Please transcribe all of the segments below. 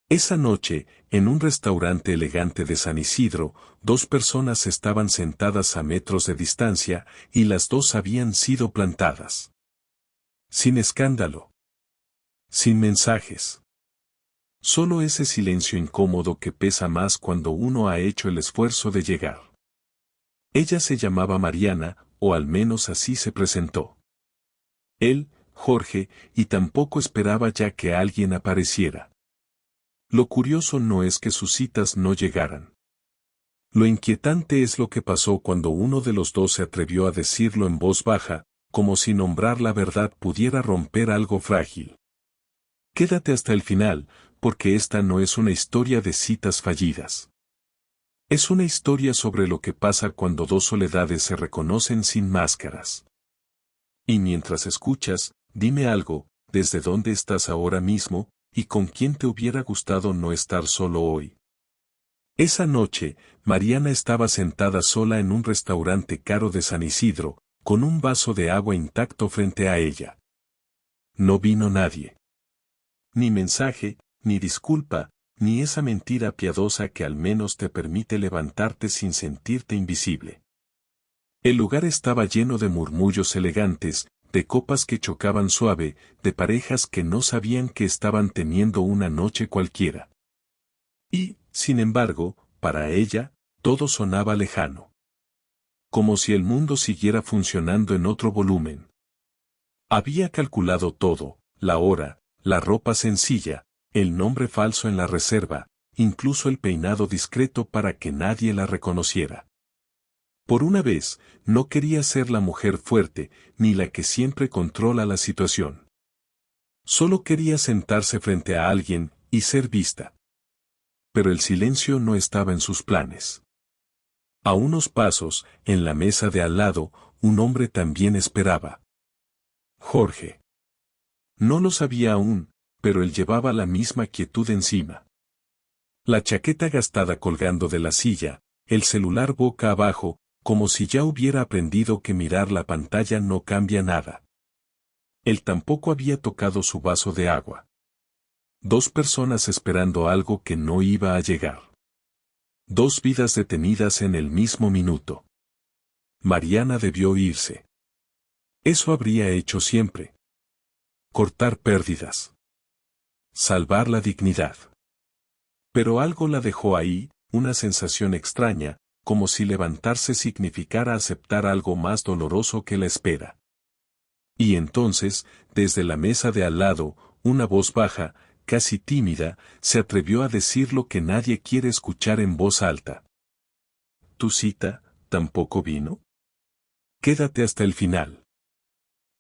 Esa noche, en un restaurante elegante de San Isidro, dos personas estaban sentadas a metros de distancia, y las dos habían sido plantadas. Sin escándalo. Sin mensajes. Solo ese silencio incómodo que pesa más cuando uno ha hecho el esfuerzo de llegar. Ella se llamaba Mariana, o al menos así se presentó. Él, Jorge, y tampoco esperaba ya que alguien apareciera. Lo curioso no es que sus citas no llegaran. Lo inquietante es lo que pasó cuando uno de los dos se atrevió a decirlo en voz baja, como si nombrar la verdad pudiera romper algo frágil. Quédate hasta el final, porque esta no es una historia de citas fallidas. Es una historia sobre lo que pasa cuando dos soledades se reconocen sin máscaras. Y mientras escuchas, dime algo, ¿desde dónde estás ahora mismo, y con quién te hubiera gustado no estar solo hoy? Esa noche, Mariana estaba sentada sola en un restaurante caro de San Isidro, con un vaso de agua intacto frente a ella. No vino nadie. Ni mensaje, ni disculpa, ni esa mentira piadosa que al menos te permite levantarte sin sentirte invisible. El lugar estaba lleno de murmullos elegantes, de copas que chocaban suave, de parejas que no sabían que estaban teniendo una noche cualquiera. Y, sin embargo, para ella, todo sonaba lejano. Como si el mundo siguiera funcionando en otro volumen. Había calculado todo, la hora, la ropa sencilla, el nombre falso en la reserva, incluso el peinado discreto para que nadie la reconociera. Por una vez, no quería ser la mujer fuerte, ni la que siempre controla la situación. Solo quería sentarse frente a alguien y ser vista. Pero el silencio no estaba en sus planes. A unos pasos, en la mesa de al lado, un hombre también esperaba. Jorge. No lo sabía aún, pero él llevaba la misma quietud encima. La chaqueta gastada colgando de la silla, el celular boca abajo, como si ya hubiera aprendido que mirar la pantalla no cambia nada. Él tampoco había tocado su vaso de agua. Dos personas esperando algo que no iba a llegar. Dos vidas detenidas en el mismo minuto. Mariana debió irse. Eso habría hecho siempre. Cortar pérdidas. Salvar la dignidad. Pero algo la dejó ahí, una sensación extraña, como si levantarse significara aceptar algo más doloroso que la espera. Y entonces, desde la mesa de al lado, una voz baja, casi tímida, se atrevió a decir lo que nadie quiere escuchar en voz alta. ¿Tu cita tampoco vino? Quédate hasta el final.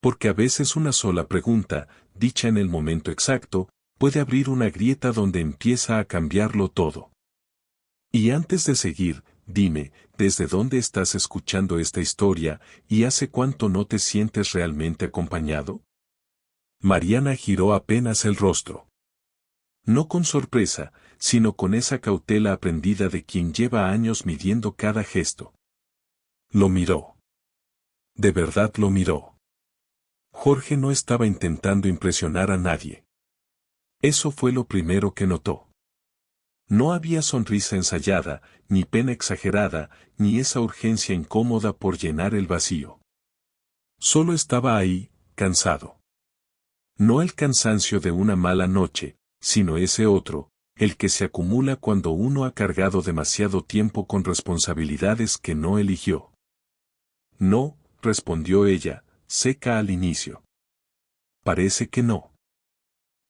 Porque a veces una sola pregunta, dicha en el momento exacto, puede abrir una grieta donde empieza a cambiarlo todo. Y antes de seguir, dime, ¿desde dónde estás escuchando esta historia y hace cuánto no te sientes realmente acompañado? Mariana giró apenas el rostro. No con sorpresa, sino con esa cautela aprendida de quien lleva años midiendo cada gesto. Lo miró. De verdad lo miró. Jorge no estaba intentando impresionar a nadie. Eso fue lo primero que notó. No había sonrisa ensayada, ni pena exagerada, ni esa urgencia incómoda por llenar el vacío. Solo estaba ahí, cansado. No el cansancio de una mala noche, sino ese otro, el que se acumula cuando uno ha cargado demasiado tiempo con responsabilidades que no eligió. No, respondió ella, seca al inicio. Parece que no.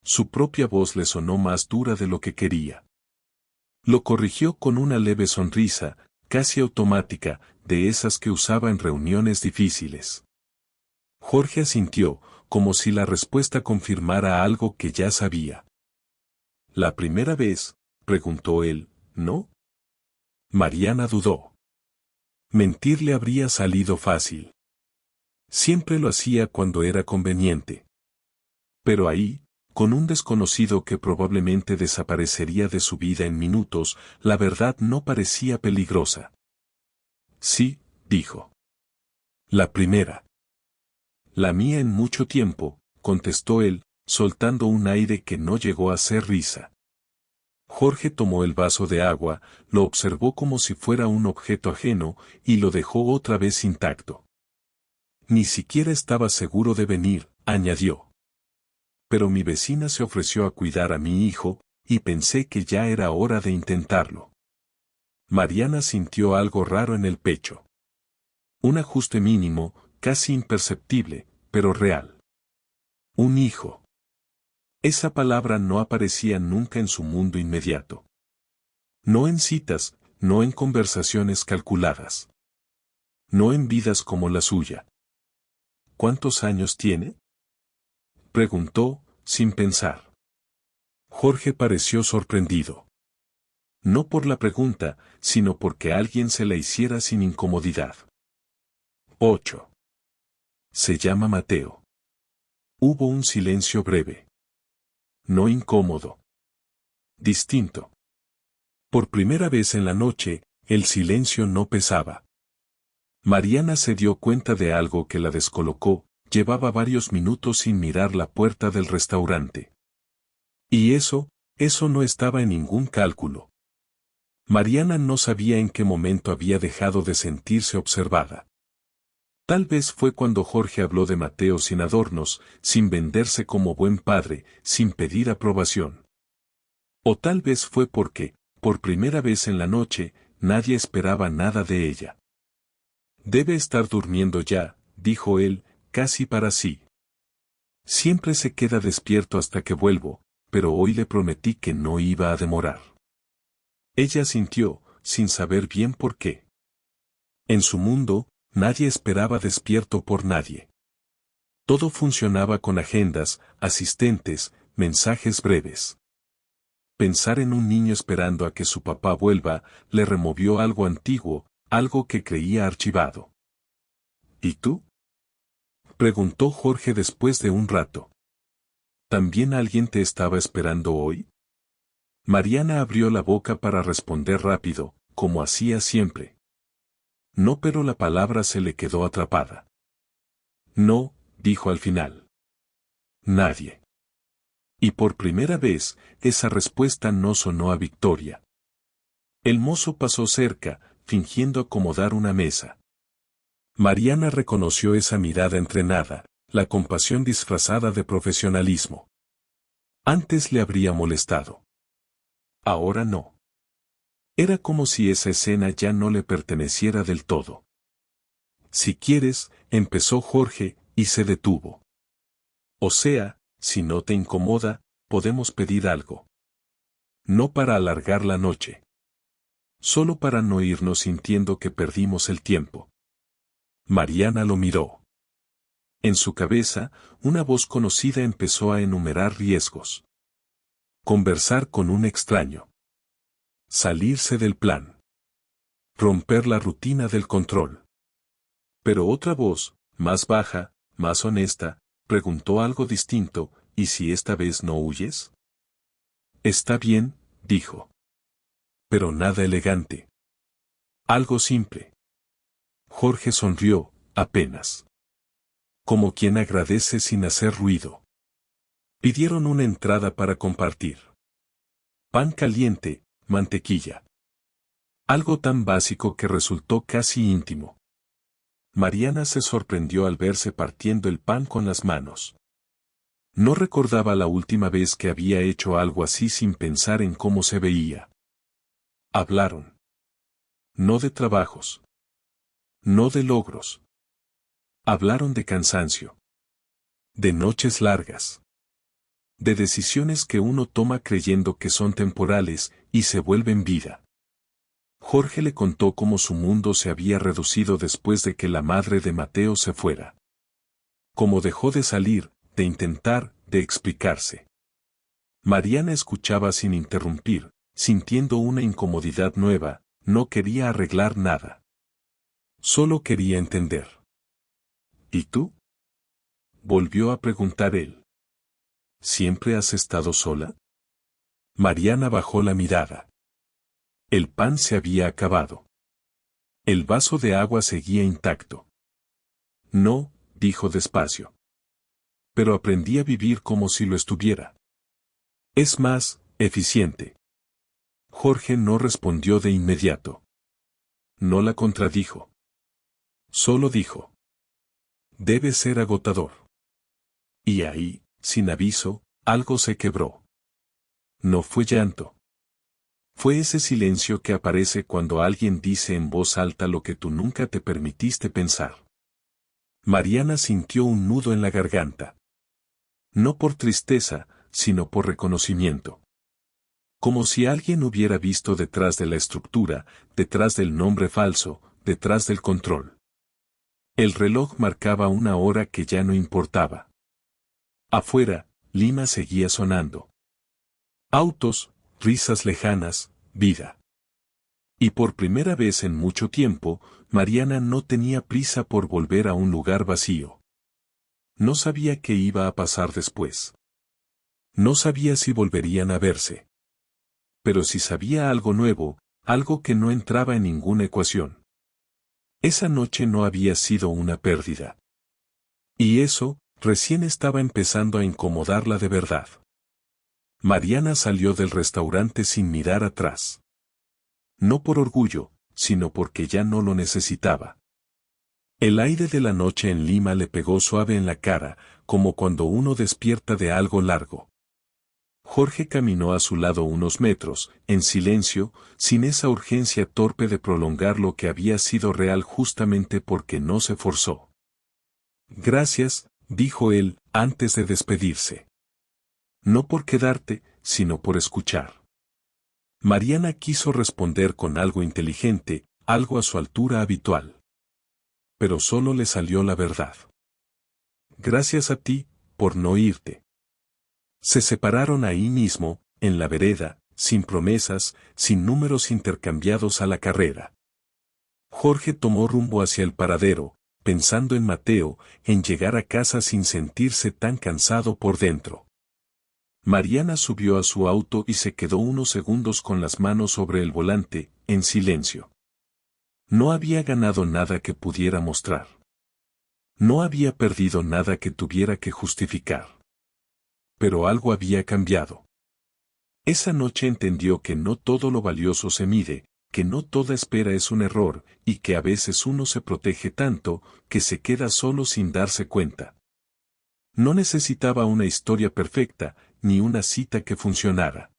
Su propia voz le sonó más dura de lo que quería. Lo corrigió con una leve sonrisa, casi automática, de esas que usaba en reuniones difíciles. Jorge asintió, como si la respuesta confirmara algo que ya sabía. ¿La primera vez? Preguntó él, ¿no? Mariana dudó. Mentir le habría salido fácil. Siempre lo hacía cuando era conveniente. Pero ahí, con un desconocido que probablemente desaparecería de su vida en minutos, la verdad no parecía peligrosa. Sí, dijo. La primera. La mía en mucho tiempo, contestó él, soltando un aire que no llegó a ser risa. Jorge tomó el vaso de agua, lo observó como si fuera un objeto ajeno, y lo dejó otra vez intacto. Ni siquiera estaba seguro de venir, añadió. Pero mi vecina se ofreció a cuidar a mi hijo, y pensé que ya era hora de intentarlo. Mariana sintió algo raro en el pecho. Un ajuste mínimo, casi imperceptible, pero real. Un hijo. Esa palabra no aparecía nunca en su mundo inmediato. No en citas, no en conversaciones calculadas. No en vidas como la suya. ¿Cuántos años tiene? Preguntó, sin pensar. Jorge pareció sorprendido. No por la pregunta, sino porque alguien se la hiciera sin incomodidad. 8. Se llama Mateo. Hubo un silencio breve. No incómodo. Distinto. Por primera vez en la noche, el silencio no pesaba. Mariana se dio cuenta de algo que la descolocó, llevaba varios minutos sin mirar la puerta del restaurante. Y eso no estaba en ningún cálculo. Mariana no sabía en qué momento había dejado de sentirse observada. Tal vez fue cuando Jorge habló de Mateo sin adornos, sin venderse como buen padre, sin pedir aprobación. O tal vez fue porque, por primera vez en la noche, nadie esperaba nada de ella. Debe estar durmiendo ya, dijo él, casi para sí. Siempre se queda despierto hasta que vuelvo, pero hoy le prometí que no iba a demorar. Ella sintió, sin saber bien por qué. En su mundo, nadie esperaba despierto por nadie. Todo funcionaba con agendas, asistentes, mensajes breves. Pensar en un niño esperando a que su papá vuelva, le removió algo antiguo, algo que creía archivado. ¿Y tú? Preguntó Jorge después de un rato. ¿También alguien te estaba esperando hoy? Mariana abrió la boca para responder rápido, como hacía siempre. No, pero la palabra se le quedó atrapada. No, dijo al final. Nadie. Y por primera vez, esa respuesta no sonó a victoria. El mozo pasó cerca, fingiendo acomodar una mesa. Mariana reconoció esa mirada entrenada, la compasión disfrazada de profesionalismo. Antes le habría molestado. Ahora no. Era como si esa escena ya no le perteneciera del todo. Si quieres, empezó Jorge, y se detuvo. O sea, si no te incomoda, podemos pedir algo. No para alargar la noche. Solo para no irnos sintiendo que perdimos el tiempo. Mariana lo miró. En su cabeza, una voz conocida empezó a enumerar riesgos. Conversar con un extraño. Salirse del plan. Romper la rutina del control. Pero otra voz, más baja, más honesta, preguntó algo distinto, ¿y si esta vez no huyes? Está bien, dijo. Pero nada elegante. Algo simple. Jorge sonrió, apenas. Como quien agradece sin hacer ruido. Pidieron una entrada para compartir. Pan caliente, mantequilla. Algo tan básico que resultó casi íntimo. Mariana se sorprendió al verse partiendo el pan con las manos. No recordaba la última vez que había hecho algo así sin pensar en cómo se veía. Hablaron. No de trabajos. No de logros. Hablaron de cansancio. De noches largas. De decisiones que uno toma creyendo que son temporales, y se vuelven vida. Jorge le contó cómo su mundo se había reducido después de que la madre de Mateo se fuera. Cómo dejó de salir, de intentar, de explicarse. Mariana escuchaba sin interrumpir, sintiendo una incomodidad nueva, no quería arreglar nada. Solo quería entender. ¿Y tú? Volvió a preguntar él. ¿Siempre has estado sola? Mariana bajó la mirada. El pan se había acabado. El vaso de agua seguía intacto. No, dijo despacio. Pero aprendí a vivir como si lo estuviera. Es más, eficiente. Jorge no respondió de inmediato. No la contradijo. Solo dijo: debe ser agotador. Y ahí, sin aviso, algo se quebró. No fue llanto. Fue ese silencio que aparece cuando alguien dice en voz alta lo que tú nunca te permitiste pensar. Mariana sintió un nudo en la garganta. No por tristeza, sino por reconocimiento. Como si alguien hubiera visto detrás de la estructura, detrás del nombre falso, detrás del control. El reloj marcaba una hora que ya no importaba. Afuera, Lima seguía sonando. Autos, risas lejanas, vida. Y por primera vez en mucho tiempo, Mariana no tenía prisa por volver a un lugar vacío. No sabía qué iba a pasar después. No sabía si volverían a verse. Pero sí sabía algo nuevo, algo que no entraba en ninguna ecuación. Esa noche no había sido una pérdida. Y eso, recién estaba empezando a incomodarla de verdad. Mariana salió del restaurante sin mirar atrás. No por orgullo, sino porque ya no lo necesitaba. El aire de la noche en Lima le pegó suave en la cara, como cuando uno despierta de algo largo. Jorge caminó a su lado unos metros, en silencio, sin esa urgencia torpe de prolongar lo que había sido real justamente porque no se forzó. Gracias, dijo él, antes de despedirse. No por quedarte, sino por escuchar. Mariana quiso responder con algo inteligente, algo a su altura habitual. Pero solo le salió la verdad. Gracias a ti, por no irte. Se separaron ahí mismo, en la vereda, sin promesas, sin números intercambiados a la carrera. Jorge tomó rumbo hacia el paradero, pensando en Mateo, en llegar a casa sin sentirse tan cansado por dentro. Mariana subió a su auto y se quedó unos segundos con las manos sobre el volante, en silencio. No había ganado nada que pudiera mostrar. No había perdido nada que tuviera que justificar. Pero algo había cambiado. Esa noche entendió que no todo lo valioso se mide, que no toda espera es un error, y que a veces uno se protege tanto, que se queda solo sin darse cuenta. No necesitaba una historia perfecta, ni una cita que funcionara.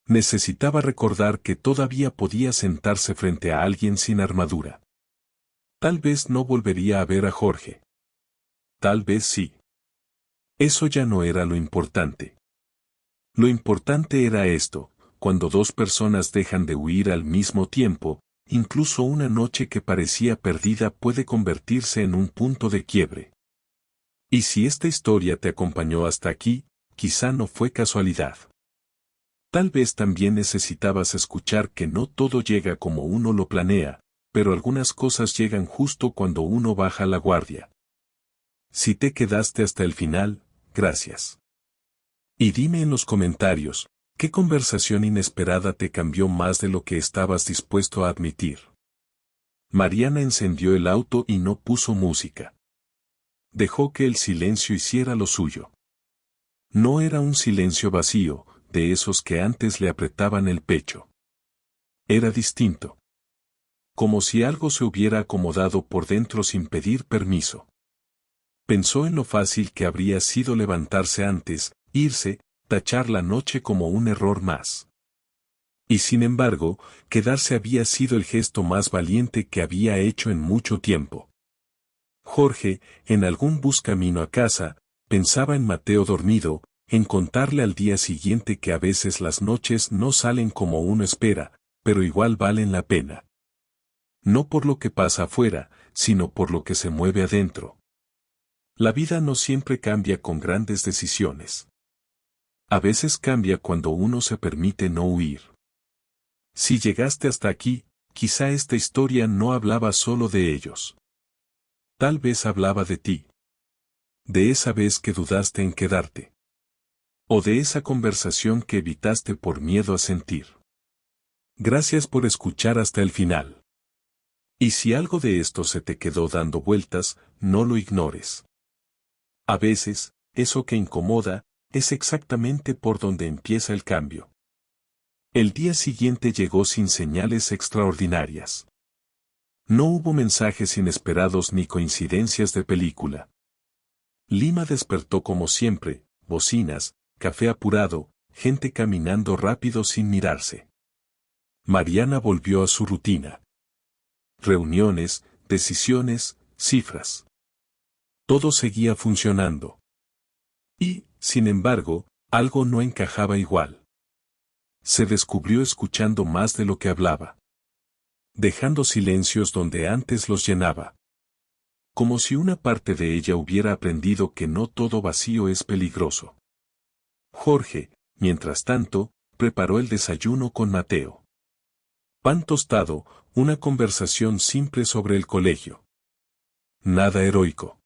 Necesitaba recordar que todavía podía sentarse frente a alguien sin armadura. Tal vez no volvería a ver a Jorge. Tal vez sí. Eso ya no era lo importante. Lo importante era esto: cuando dos personas dejan de huir al mismo tiempo, incluso una noche que parecía perdida puede convertirse en un punto de quiebre. Y si esta historia te acompañó hasta aquí, quizá no fue casualidad. Tal vez también necesitabas escuchar que no todo llega como uno lo planea, pero algunas cosas llegan justo cuando uno baja la guardia. Si te quedaste hasta el final, gracias. Y dime en los comentarios, ¿qué conversación inesperada te cambió más de lo que estabas dispuesto a admitir? Mariana encendió el auto y no puso música. Dejó que el silencio hiciera lo suyo. No era un silencio vacío, de esos que antes le apretaban el pecho. Era distinto. Como si algo se hubiera acomodado por dentro sin pedir permiso. Pensó en lo fácil que habría sido levantarse antes, irse, tachar la noche como un error más. Y sin embargo, quedarse había sido el gesto más valiente que había hecho en mucho tiempo. Jorge, en algún bus camino a casa, pensaba en Mateo dormido, en contarle al día siguiente que a veces las noches no salen como uno espera, pero igual valen la pena. No por lo que pasa afuera, sino por lo que se mueve adentro. La vida no siempre cambia con grandes decisiones. A veces cambia cuando uno se permite no huir. Si llegaste hasta aquí, quizá esta historia no hablaba solo de ellos. Tal vez hablaba de ti. De esa vez que dudaste en quedarte. O de esa conversación que evitaste por miedo a sentir. Gracias por escuchar hasta el final. Y si algo de esto se te quedó dando vueltas, no lo ignores. A veces, eso que incomoda, es exactamente por donde empieza el cambio. El día siguiente llegó sin señales extraordinarias. No hubo mensajes inesperados ni coincidencias de película. Lima despertó como siempre, bocinas, café apurado, gente caminando rápido sin mirarse. Mariana volvió a su rutina. Reuniones, decisiones, cifras. Todo seguía funcionando. Y, sin embargo, algo no encajaba igual. Se descubrió escuchando más de lo que hablaba. Dejando silencios donde antes los llenaba. Como si una parte de ella hubiera aprendido que no todo vacío es peligroso. Jorge, mientras tanto, preparó el desayuno con Mateo. Pan tostado, una conversación simple sobre el colegio. Nada heroico.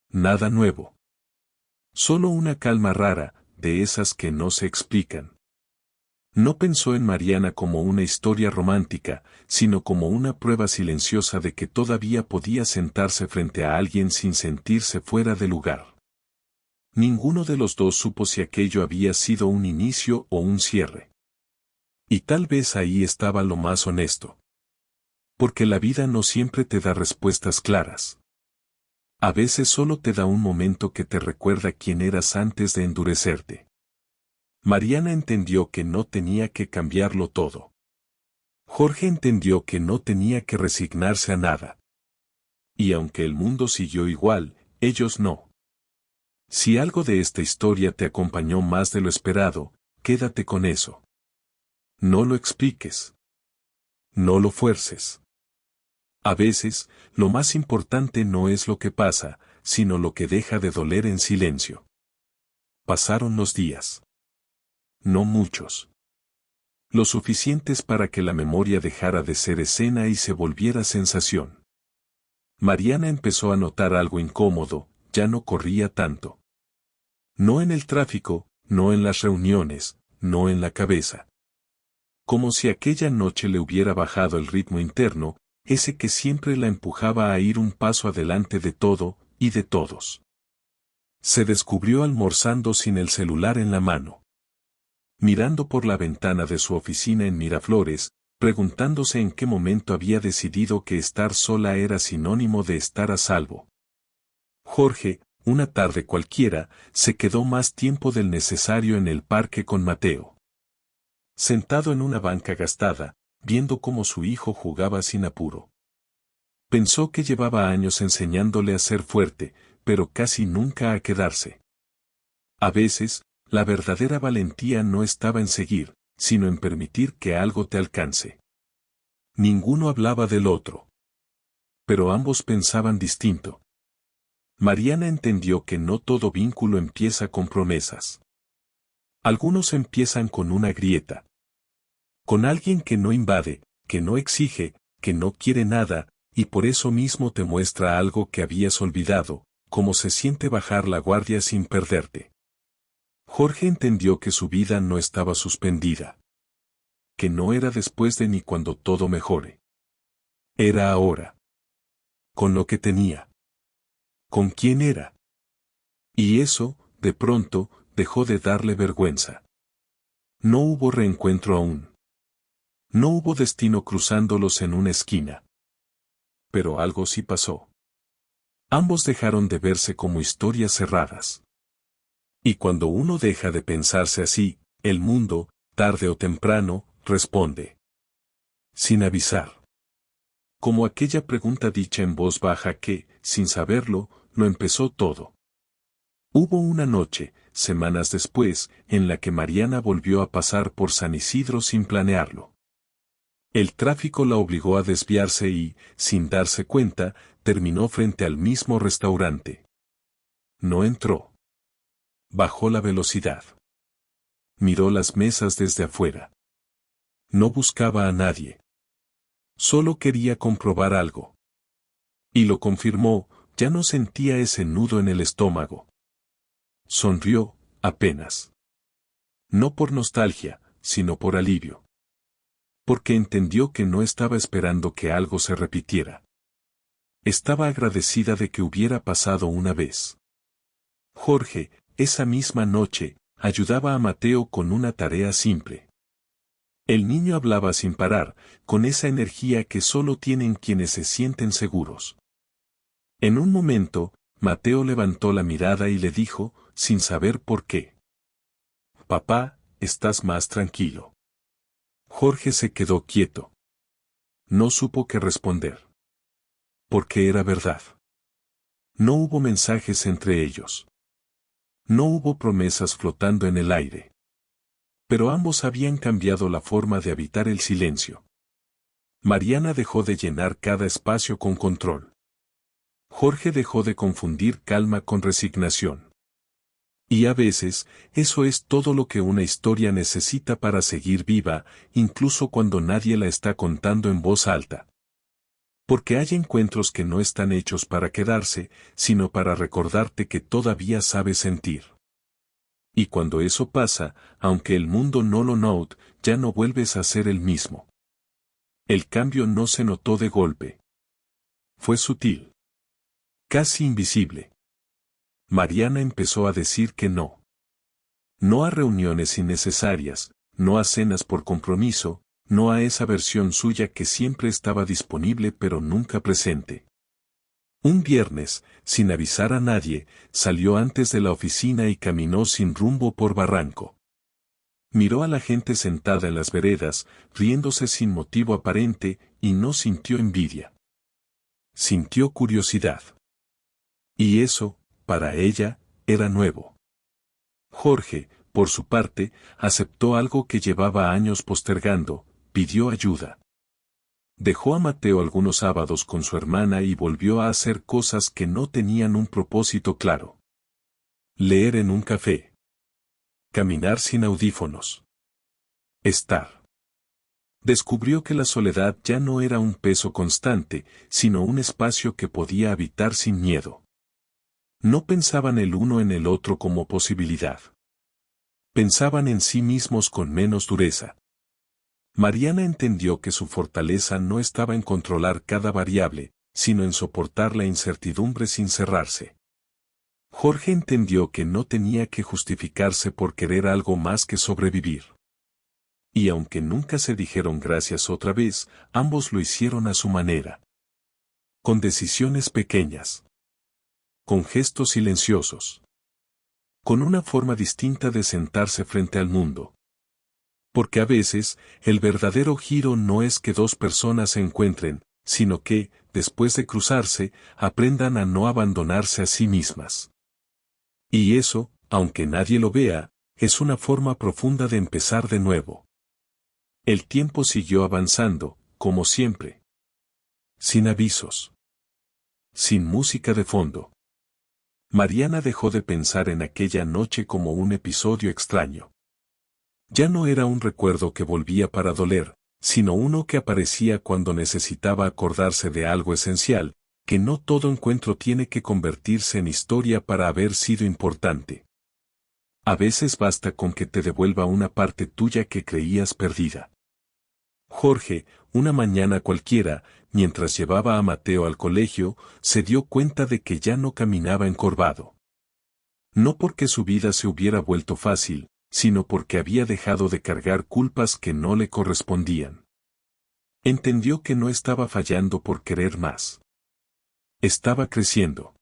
Nada nuevo. Solo una calma rara, de esas que no se explican. No pensó en Mariana como una historia romántica, sino como una prueba silenciosa de que todavía podía sentarse frente a alguien sin sentirse fuera de lugar. Ninguno de los dos supo si aquello había sido un inicio o un cierre. Y tal vez ahí estaba lo más honesto. Porque la vida no siempre te da respuestas claras. A veces solo te da un momento que te recuerda quién eras antes de endurecerte. Mariana entendió que no tenía que cambiarlo todo. Jorge entendió que no tenía que resignarse a nada. Y aunque el mundo siguió igual, ellos no. Si algo de esta historia te acompañó más de lo esperado, quédate con eso. No lo expliques. No lo fuerces. A veces, lo más importante no es lo que pasa, sino lo que deja de doler en silencio. Pasaron los días. No muchos. Lo suficientes para que la memoria dejara de ser escena y se volviera sensación. Mariana empezó a notar algo incómodo, ya no corría tanto. No en el tráfico, no en las reuniones, no en la cabeza. Como si aquella noche le hubiera bajado el ritmo interno, ese que siempre la empujaba a ir un paso adelante de todo, y de todos. Se descubrió almorzando sin el celular en la mano. Mirando por la ventana de su oficina en Miraflores, preguntándose en qué momento había decidido que estar sola era sinónimo de estar a salvo. Jorge, una tarde cualquiera, se quedó más tiempo del necesario en el parque con Mateo. Sentado en una banca gastada, viendo cómo su hijo jugaba sin apuro. Pensó que llevaba años enseñándole a ser fuerte, pero casi nunca a quedarse. A veces, la verdadera valentía no estaba en seguir, sino en permitir que algo te alcance. Ninguno hablaba del otro. Pero ambos pensaban distinto. Mariana entendió que no todo vínculo empieza con promesas. Algunos empiezan con una grieta. Con alguien que no invade, que no exige, que no quiere nada, y por eso mismo te muestra algo que habías olvidado, cómo se siente bajar la guardia sin perderte. Jorge entendió que su vida no estaba suspendida. Que no era después de ni cuando todo mejore. Era ahora. Con lo que tenía. ¿Con quién era? Y eso, de pronto, dejó de darle vergüenza. No hubo reencuentro aún. No hubo destino cruzándolos en una esquina. Pero algo sí pasó. Ambos dejaron de verse como historias cerradas. Y cuando uno deja de pensarse así, el mundo, tarde o temprano, responde. Sin avisar. Como aquella pregunta dicha en voz baja que, sin saberlo, lo empezó todo. Hubo una noche, semanas después, en la que Mariana volvió a pasar por San Isidro sin planearlo. El tráfico la obligó a desviarse y, sin darse cuenta, terminó frente al mismo restaurante. No entró. Bajó la velocidad. Miró las mesas desde afuera. No buscaba a nadie. Solo quería comprobar algo. Y lo confirmó, ya no sentía ese nudo en el estómago. Sonrió, apenas. No por nostalgia, sino por alivio. Porque entendió que no estaba esperando que algo se repitiera. Estaba agradecida de que hubiera pasado una vez. Jorge, esa misma noche, ayudaba a Mateo con una tarea simple. El niño hablaba sin parar, con esa energía que solo tienen quienes se sienten seguros. En un momento, Mateo levantó la mirada y le dijo, sin saber por qué: «Papá, estás más tranquilo». Jorge se quedó quieto. No supo qué responder. Porque era verdad. No hubo mensajes entre ellos. No hubo promesas flotando en el aire. Pero ambos habían cambiado la forma de habitar el silencio. Mariana dejó de llenar cada espacio con control. Jorge dejó de confundir calma con resignación. Y a veces, eso es todo lo que una historia necesita para seguir viva, incluso cuando nadie la está contando en voz alta. Porque hay encuentros que no están hechos para quedarse, sino para recordarte que todavía sabes sentir. Y cuando eso pasa, aunque el mundo no lo note, ya no vuelves a ser el mismo. El cambio no se notó de golpe. Fue sutil. Casi invisible. Mariana empezó a decir que no. No a reuniones innecesarias, no a cenas por compromiso, no a esa versión suya que siempre estaba disponible pero nunca presente. Un viernes, sin avisar a nadie, salió antes de la oficina y caminó sin rumbo por Barranco. Miró a la gente sentada en las veredas, riéndose sin motivo aparente, y no sintió envidia. Sintió curiosidad. Y eso, para ella, era nuevo. Jorge, por su parte, aceptó algo que llevaba años postergando, pidió ayuda. Dejó a Mateo algunos sábados con su hermana y volvió a hacer cosas que no tenían un propósito claro. Leer en un café. Caminar sin audífonos. Estar. Descubrió que la soledad ya no era un peso constante, sino un espacio que podía habitar sin miedo. No pensaban el uno en el otro como posibilidad. Pensaban en sí mismos con menos dureza. Mariana entendió que su fortaleza no estaba en controlar cada variable, sino en soportar la incertidumbre sin cerrarse. Jorge entendió que no tenía que justificarse por querer algo más que sobrevivir. Y aunque nunca se dijeron gracias otra vez, ambos lo hicieron a su manera. Con decisiones pequeñas. Con gestos silenciosos. Con una forma distinta de sentarse frente al mundo. Porque a veces, el verdadero giro no es que dos personas se encuentren, sino que, después de cruzarse, aprendan a no abandonarse a sí mismas. Y eso, aunque nadie lo vea, es una forma profunda de empezar de nuevo. El tiempo siguió avanzando, como siempre. Sin avisos. Sin música de fondo. Mariana dejó de pensar en aquella noche como un episodio extraño. Ya no era un recuerdo que volvía para doler, sino uno que aparecía cuando necesitaba acordarse de algo esencial, que no todo encuentro tiene que convertirse en historia para haber sido importante. A veces basta con que te devuelva una parte tuya que creías perdida. Jorge, una mañana cualquiera, mientras llevaba a Mateo al colegio, se dio cuenta de que ya no caminaba encorvado. No porque su vida se hubiera vuelto fácil, sino porque había dejado de cargar culpas que no le correspondían. Entendió que no estaba fallando por querer más. Estaba creciendo.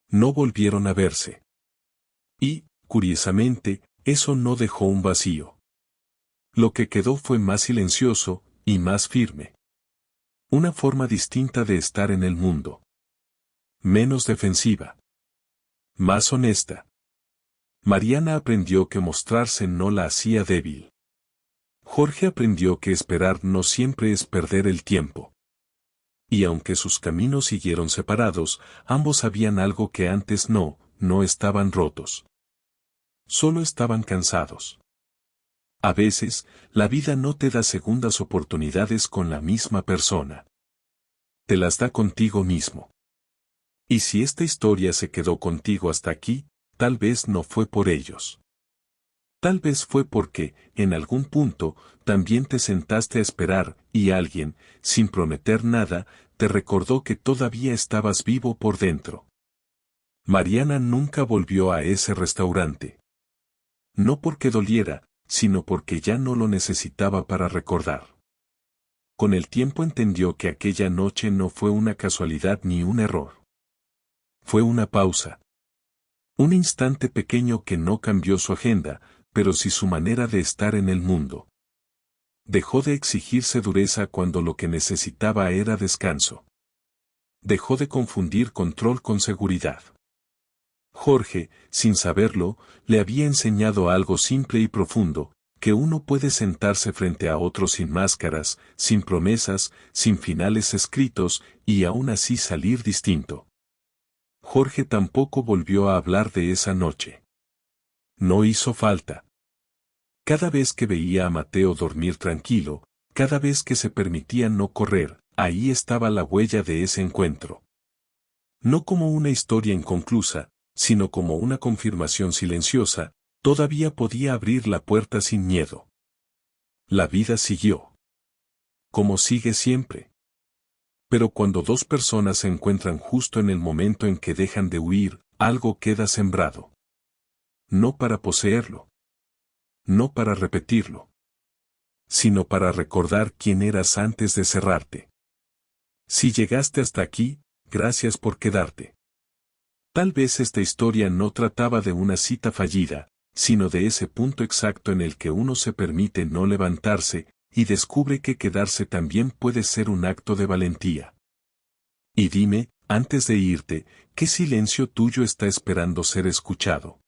No volvieron a verse. Y, curiosamente, eso no dejó un vacío. Lo que quedó fue más silencioso, y más firme. Una forma distinta de estar en el mundo. Menos defensiva. Más honesta. Mariana aprendió que mostrarse no la hacía débil. Jorge aprendió que esperar no siempre es perder el tiempo. Y aunque sus caminos siguieron separados, ambos sabían algo que antes no estaban rotos. Solo estaban cansados. A veces, la vida no te da segundas oportunidades con la misma persona. Te las da contigo mismo. Y si esta historia se quedó contigo hasta aquí, tal vez no fue por ellos. Tal vez fue porque, en algún punto, también te sentaste a esperar, y alguien, sin prometer nada, te recordó que todavía estabas vivo por dentro. Mariana nunca volvió a ese restaurante. No porque doliera, sino porque ya no lo necesitaba para recordar. Con el tiempo entendió que aquella noche no fue una casualidad ni un error. Fue una pausa. Un instante pequeño que no cambió su agenda, pero sí su manera de estar en el mundo. Dejó de exigirse dureza cuando lo que necesitaba era descanso. Dejó de confundir control con seguridad. Jorge, sin saberlo, le había enseñado algo simple y profundo, que uno puede sentarse frente a otro sin máscaras, sin promesas, sin finales escritos, y aún así salir distinto. Jorge tampoco volvió a hablar de esa noche. No hizo falta. Cada vez que veía a Mateo dormir tranquilo, cada vez que se permitía no correr, ahí estaba la huella de ese encuentro. No como una historia inconclusa, sino como una confirmación silenciosa, todavía podía abrir la puerta sin miedo. La vida siguió. Como sigue siempre. Pero cuando dos personas se encuentran justo en el momento en que dejan de huir, algo queda sembrado. No para poseerlo. No para repetirlo. Sino para recordar quién eras antes de cerrarte. Si llegaste hasta aquí, gracias por quedarte. Tal vez esta historia no trataba de una cita fallida, sino de ese punto exacto en el que uno se permite no levantarse, y descubre que quedarse también puede ser un acto de valentía. Y dime, antes de irte, ¿qué silencio tuyo está esperando ser escuchado?